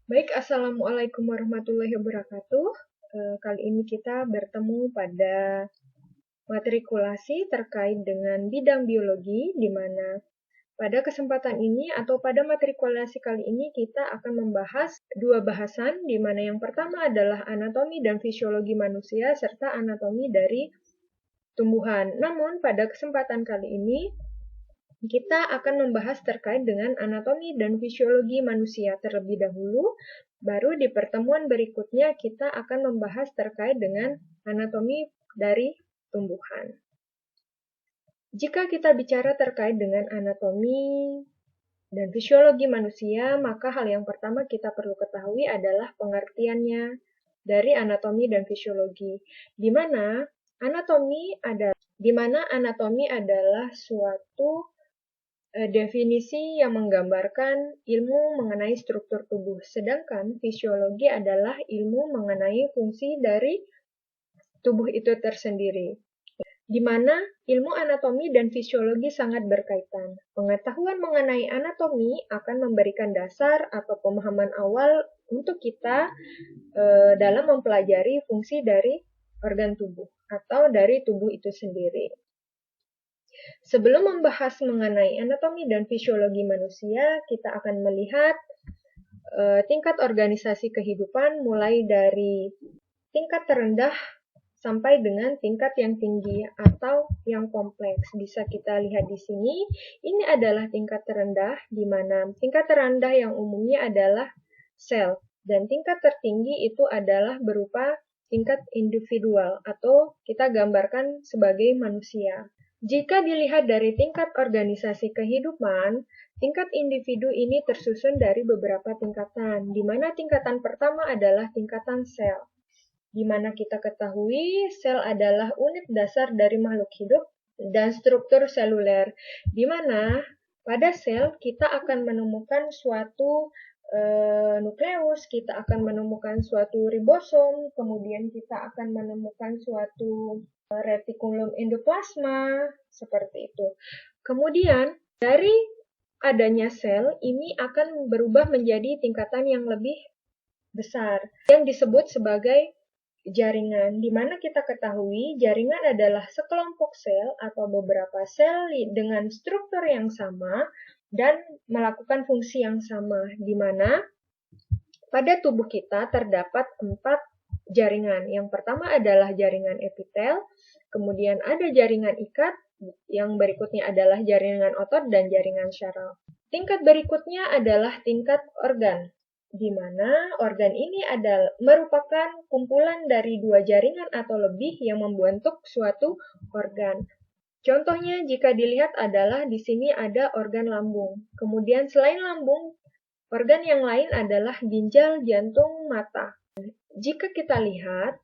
Baik, Assalamualaikum warahmatullahi wabarakatuh. Kali ini kita bertemu pada matrikulasi terkait dengan bidang biologi, di mana pada kesempatan ini atau pada matrikulasi kali ini kita akan membahas dua bahasan, di mana yang pertama adalah anatomi dan fisiologi manusia serta anatomi dari tumbuhan. Namun, pada kesempatan kali ini kita akan membahas terkait dengan anatomi dan fisiologi manusia terlebih dahulu, baru di pertemuan berikutnya kita akan membahas terkait dengan anatomi dari tumbuhan. Jika kita bicara terkait dengan anatomi dan fisiologi manusia, maka hal yang pertama kita perlu ketahui adalah pengertiannya dari anatomi dan fisiologi, di mana anatomi adalah suatu definisi yang menggambarkan ilmu mengenai struktur tubuh, sedangkan fisiologi adalah ilmu mengenai fungsi dari tubuh itu tersendiri, di mana ilmu anatomi dan fisiologi sangat berkaitan. Pengetahuan mengenai anatomi akan memberikan dasar atau pemahaman awal untuk kita dalam mempelajari fungsi dari organ tubuh atau dari tubuh itu sendiri. Sebelum membahas mengenai anatomi dan fisiologi manusia, kita akan melihat tingkat organisasi kehidupan mulai dari tingkat terendah sampai dengan tingkat yang tinggi atau yang kompleks. Bisa kita lihat di sini, ini adalah tingkat terendah, di mana tingkat terendah yang umumnya adalah sel, dan tingkat tertinggi itu adalah berupa tingkat individual atau kita gambarkan sebagai manusia. Jika dilihat dari tingkat organisasi kehidupan, tingkat individu ini tersusun dari beberapa tingkatan, di mana tingkatan pertama adalah tingkatan sel, di mana kita ketahui sel adalah unit dasar dari makhluk hidup dan struktur seluler, di mana pada sel kita akan menemukan suatu nukleus, kita akan menemukan suatu ribosom, kemudian kita akan menemukan suatu retikulum endoplasma, seperti itu. Kemudian, dari adanya sel, ini akan berubah menjadi tingkatan yang lebih besar, yang disebut sebagai jaringan, di mana kita ketahui jaringan adalah sekelompok sel atau beberapa sel dengan struktur yang sama dan melakukan fungsi yang sama, di mana pada tubuh kita terdapat 4 jaringan. Yang pertama adalah jaringan epitel, kemudian ada jaringan ikat, yang berikutnya adalah jaringan otot dan jaringan syaraf. Tingkat berikutnya adalah tingkat organ, di mana organ ini merupakan kumpulan dari 2 jaringan atau lebih yang membentuk suatu organ. Contohnya jika dilihat adalah di sini ada organ lambung. Kemudian selain lambung, organ yang lain adalah ginjal, jantung, mata. Jika kita lihat,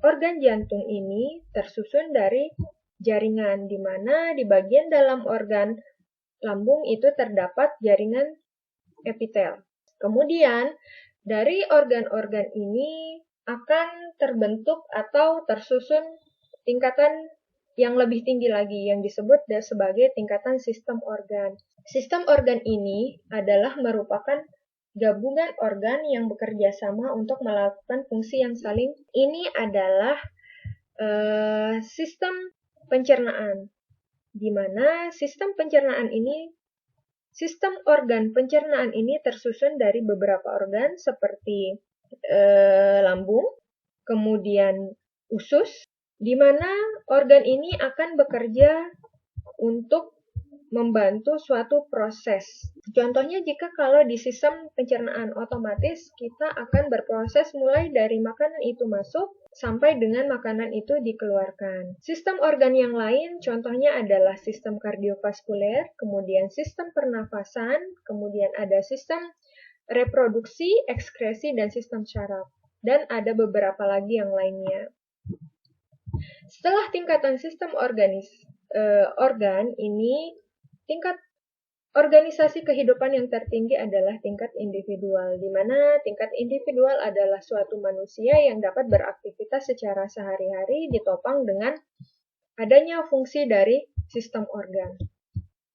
organ jantung ini tersusun dari jaringan, di mana di bagian dalam organ lambung itu terdapat jaringan epitel. Kemudian, dari organ-organ ini akan terbentuk atau tersusun tingkatan yang lebih tinggi lagi, yang disebut sebagai tingkatan sistem organ. Sistem organ ini adalah merupakan gabungan organ yang bekerja sama untuk melakukan fungsi yang saling. Ini adalah sistem pencernaan, di mana sistem organ pencernaan ini tersusun dari beberapa organ seperti lambung, kemudian usus, di mana organ ini akan bekerja untuk membantu suatu proses. Contohnya jika kalau di sistem pencernaan otomatis kita akan berproses mulai dari makanan itu masuk sampai dengan makanan itu dikeluarkan. Sistem organ yang lain contohnya adalah sistem kardiovaskuler, kemudian sistem pernafasan, kemudian ada sistem reproduksi, ekskresi, dan sistem syaraf. Dan ada beberapa lagi yang lainnya. Setelah tingkatan sistem organ ini, tingkat organisasi kehidupan yang tertinggi adalah tingkat individual, di mana tingkat individual adalah suatu manusia yang dapat beraktivitas secara sehari-hari ditopang dengan adanya fungsi dari sistem organ.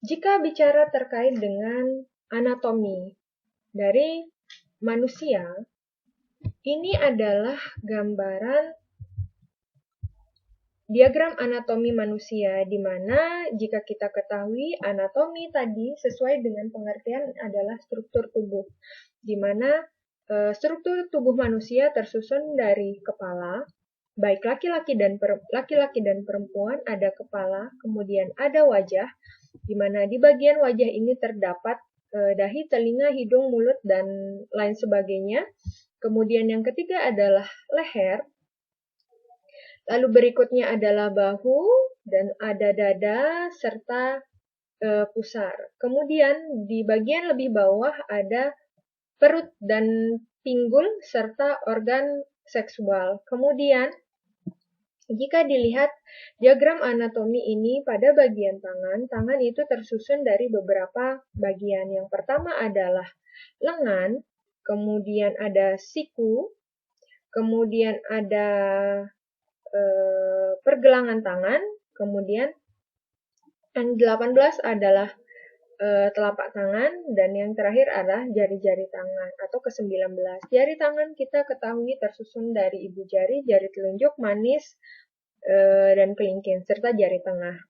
Jika bicara terkait dengan anatomi dari manusia, ini adalah gambaran diagram anatomi manusia, di mana jika kita ketahui anatomi tadi sesuai dengan pengertian adalah struktur tubuh, di mana struktur tubuh manusia tersusun dari kepala, baik laki-laki dan perempuan, ada kepala, kemudian ada wajah, di mana di bagian wajah ini terdapat dahi, telinga, hidung, mulut, dan lain sebagainya. Kemudian yang ketiga adalah leher. Lalu berikutnya adalah bahu, dan ada dada, serta pusar. Kemudian di bagian lebih bawah ada perut dan pinggul, serta organ seksual. Kemudian, jika dilihat diagram anatomi ini pada bagian tangan itu tersusun dari beberapa bagian. Yang pertama adalah lengan, kemudian ada siku, kemudian ada pergelangan tangan, kemudian yang 18 adalah telapak tangan, dan yang terakhir adalah jari-jari tangan atau ke-19. Jari tangan kita ketahui tersusun dari ibu jari, jari telunjuk, manis, dan kelingking, serta jari tengah.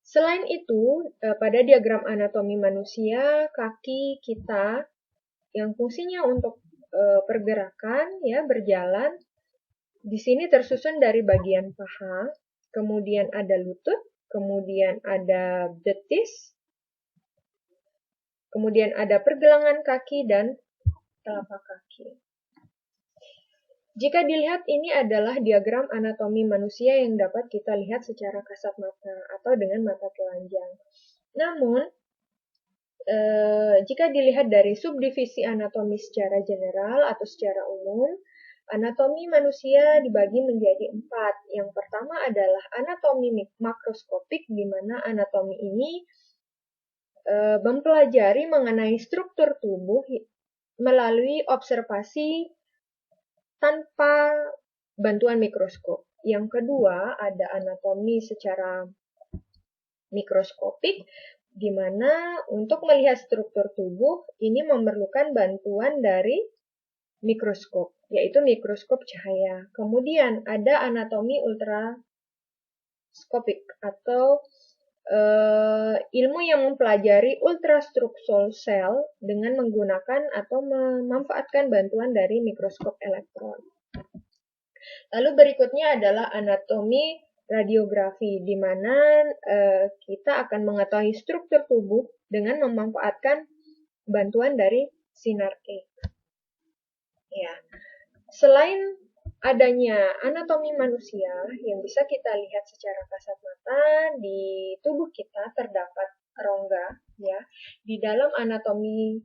Selain itu, pada diagram anatomi manusia, kaki kita yang fungsinya untuk pergerakan, ya, berjalan, di sini tersusun dari bagian paha, kemudian ada lutut, kemudian ada betis, kemudian ada pergelangan kaki dan telapak kaki. Jika dilihat, ini adalah diagram anatomi manusia yang dapat kita lihat secara kasat mata atau dengan mata telanjang. Namun, jika dilihat dari subdivisi anatomi secara general atau secara umum, anatomi manusia dibagi menjadi 4. Yang pertama adalah anatomi makroskopik, di mana anatomi ini mempelajari mengenai struktur tubuh melalui observasi tanpa bantuan mikroskop. Yang kedua, ada anatomi secara mikroskopik, di mana untuk melihat struktur tubuh ini memerlukan bantuan dari mikroskop, yaitu mikroskop cahaya. Kemudian ada anatomi ultraskopik atau ilmu yang mempelajari ultrastruktur sel dengan menggunakan atau memanfaatkan bantuan dari mikroskop elektron. Lalu berikutnya adalah anatomi radiografi, di mana kita akan mengetahui struktur tubuh dengan memanfaatkan bantuan dari sinar X. Ya. Selain adanya anatomi manusia yang bisa kita lihat secara kasat mata, di tubuh kita terdapat rongga, ya. Di dalam anatomi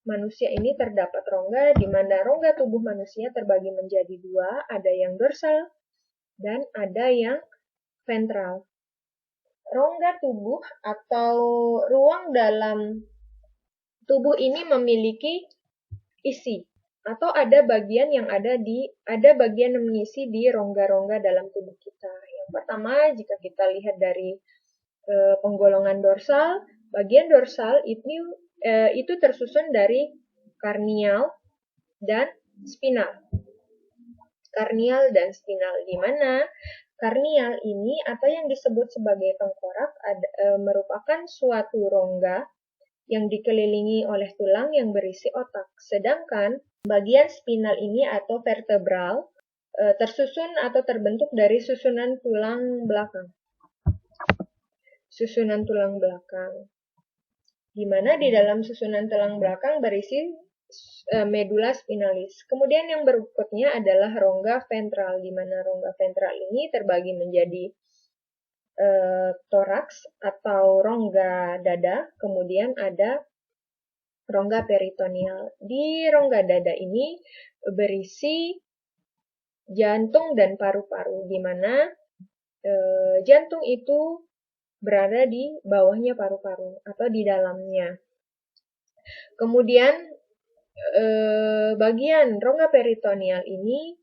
manusia ini terdapat rongga, di mana rongga tubuh manusia terbagi menjadi 2, ada yang dorsal dan ada yang ventral. Rongga tubuh atau ruang dalam tubuh ini memiliki isi, atau ada bagian yang mengisi di rongga-rongga dalam tubuh kita. Yang pertama, jika kita lihat dari penggolongan dorsal, bagian dorsal itu tersusun dari karnial dan spinal. Karnial dan spinal, di mana karnial ini atau yang disebut sebagai tengkorak merupakan suatu rongga yang dikelilingi oleh tulang yang berisi otak. Sedangkan bagian spinal ini atau vertebral tersusun atau terbentuk dari susunan tulang belakang. Susunan tulang belakang, di mana di dalam susunan tulang belakang berisi medula spinalis. Kemudian yang berikutnya adalah rongga ventral, di mana rongga ventral ini terbagi menjadi toraks atau rongga dada, kemudian ada rongga peritoneal. Di rongga dada ini berisi jantung dan paru-paru, di mana jantung itu berada di bawahnya paru-paru atau di dalamnya. Kemudian bagian rongga peritoneal ini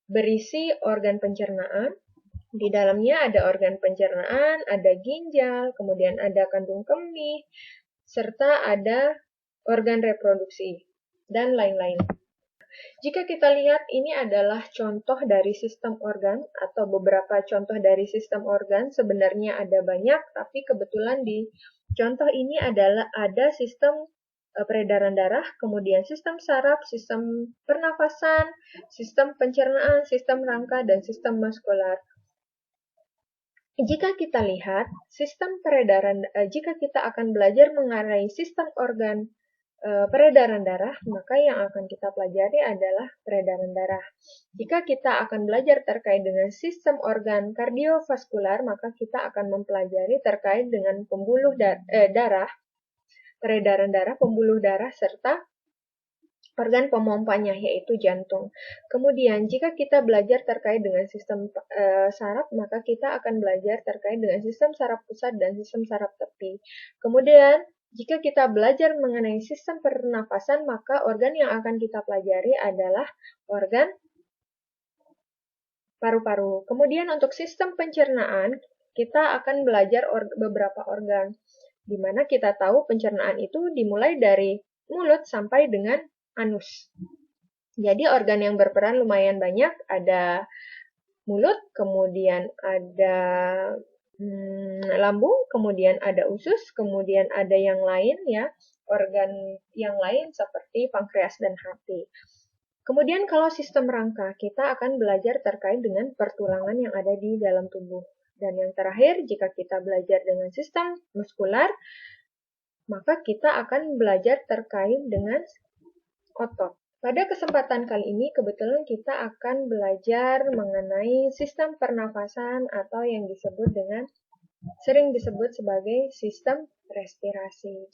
berisi organ pencernaan. Di dalamnya ada organ pencernaan, ada ginjal, kemudian ada kandung kemih, serta ada organ reproduksi. dan lain-lain. Jika kita lihat, ini adalah contoh dari sistem organ atau beberapa contoh dari sistem organ. Sebenarnya ada banyak, tapi kebetulan di contoh ini adalah ada sistem peredaran darah, kemudian sistem saraf, sistem pernafasan, sistem pencernaan, sistem rangka, dan sistem muskular. Jika kita lihat sistem peredaran, jika kita akan belajar mengenai sistem organ peredaran darah, maka yang akan kita pelajari adalah peredaran darah. Jika kita akan belajar terkait dengan sistem organ kardiovaskular, maka kita akan mempelajari terkait dengan pembuluh darah, peredaran darah, pembuluh darah, serta organ pemompanya, yaitu jantung. Kemudian, jika kita belajar terkait dengan sistem saraf, maka kita akan belajar terkait dengan sistem saraf pusat dan sistem saraf tepi. Kemudian, jika kita belajar mengenai sistem pernafasan, maka organ yang akan kita pelajari adalah organ paru-paru. Kemudian untuk sistem pencernaan, kita akan belajar beberapa organ, di mana kita tahu pencernaan itu dimulai dari mulut sampai dengan anus. Jadi organ yang berperan lumayan banyak, ada mulut, kemudian ada lambung, kemudian ada usus, kemudian ada yang lain ya, organ yang lain seperti pankreas dan hati. Kemudian kalau sistem rangka, kita akan belajar terkait dengan pertulangan yang ada di dalam tubuh. Dan yang terakhir, jika kita belajar dengan sistem muskular, maka kita akan belajar terkait dengan otot. Pada kesempatan kali ini, kebetulan kita akan belajar mengenai sistem pernafasan atau yang sering disebut sebagai sistem respirasi.